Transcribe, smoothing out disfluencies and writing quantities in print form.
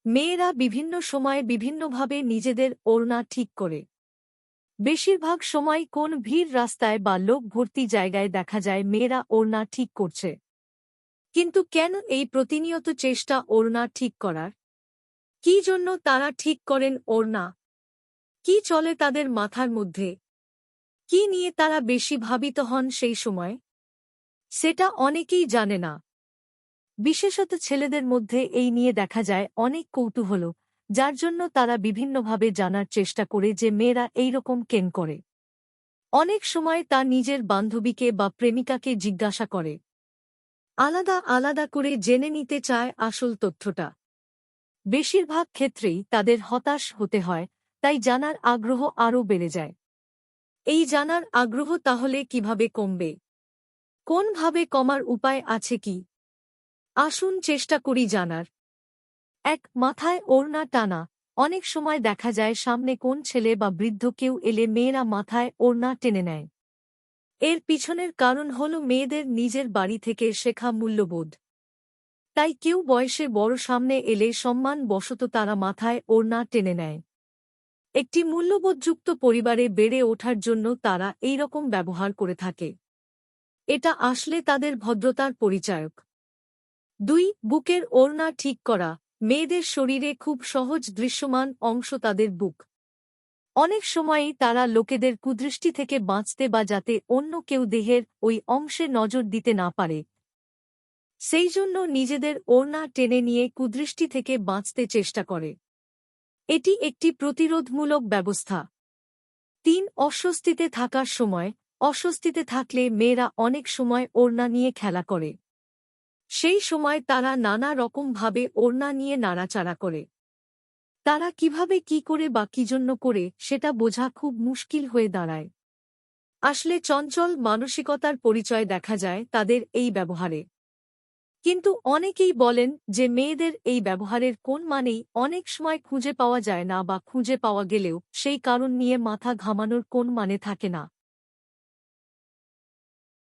মেয়েরা বিভিন্ন সময়ে বিভিন্নভাবে নিজেদের ওড়না ঠিক করে। বেশিরভাগ সময় কোন ভিড় রাস্তায় বা লোক ভর্তি জায়গায় দেখা যায় মেয়েরা ওড়না ঠিক করছে। কিন্তু কেন এই প্রতিনিয়ত চেষ্টা ওড়না ঠিক করার? কী জন্য তারা ঠিক করেন ওড়না? কি চলে তাদের মাথার মধ্যে? কি নিয়ে তারা বেশি ভাবিত হন সেই সময়? সেটা অনেকেই জানে না। বিশেষত ছেলেদের মধ্যে এই নিয়ে দেখা যায় অনেক কৌতূহল, যার জন্য তারা বিভিন্নভাবে জানার চেষ্টা করে যে মেয়েরা এইরকম কেন করে। অনেক সময় তা নিজের বান্ধবীকে বা প্রেমিকাকে জিজ্ঞাসা করে। আলাদা আলাদা করে জেনে নিতে চায় আসল তথ্যটা। বেশিরভাগ ক্ষেত্রেই তাদের হতাশ হতে হয়, তাই জানার আগ্রহ আরও বেড়ে যায়। এই জানার আগ্রহ তাহলে কিভাবে কমবে? কোনভাবে কমার উপায় আছে কি? আসুন চেষ্টা করি জানার। মাথায় ওড়না টানা। অনেক সময় দেখা যায় সামনে কোন ছেলে বা বৃদ্ধ কেউ এলে মেয়েরা মাথায় ওড়না টেনে নেয়। এর পিছনের কারণ হল মেয়েদের নিজের বাড়ি থেকে শেখা মূল্যবোধ। তাই কেউ বয়সে বড় সামনে এলে সম্মান বশত তারা মাথায় ওড়না টেনে নেয়। একটি মূল্যবোধযুক্ত পরিবারে বেড়ে ওঠার জন্য তারা এই রকম ব্যবহার করে থাকে। এটা আসলে তাদের ভদ্রতার পরিচায়ক। বুকের ওড়না ঠিক করা। মেয়েদের শরীরে খুব সহজ দৃশ্যমান অংশ তাদের বুক। অনেক সময়ই তারা লোকেদের কুদৃষ্টি থেকে বাঁচতে বা যাতে অন্য কেউ দেহের ওই অংশে নজর দিতে না পারে, সেই জন্য নিজেদের ওড়না টেনে নিয়ে কুদৃষ্টি থেকে বাঁচতে চেষ্টা করে। এটি একটি প্রতিরোধমূলক ব্যবস্থা। অস্বস্তিতে থাকার সময়। অস্বস্তিতে থাকলে মেয়েরা অনেক সময় ওড়না নিয়ে খেলা করে। সেই সময় তারা নানা রকমভাবে ওড়না নিয়ে নাড়াচাড়া করে। তারা কিভাবে কি করে বা কি জন্য করে সেটা বোঝা খুব মুশকিল হয়ে দাঁড়ায়। আসলে চঞ্চল মানসিকতার পরিচয় দেখা যায় তাদের এই ব্যবহারে। কিন্তু অনেকেই বলেন যে মেয়েদের এই ব্যবহারের কোন মানেই অনেক সময় খুঁজে পাওয়া যায় না, বা খুঁজে পাওয়া গেলেও সেই কারণ নিয়ে মাথা ঘামানোর কোন মানে থাকে না।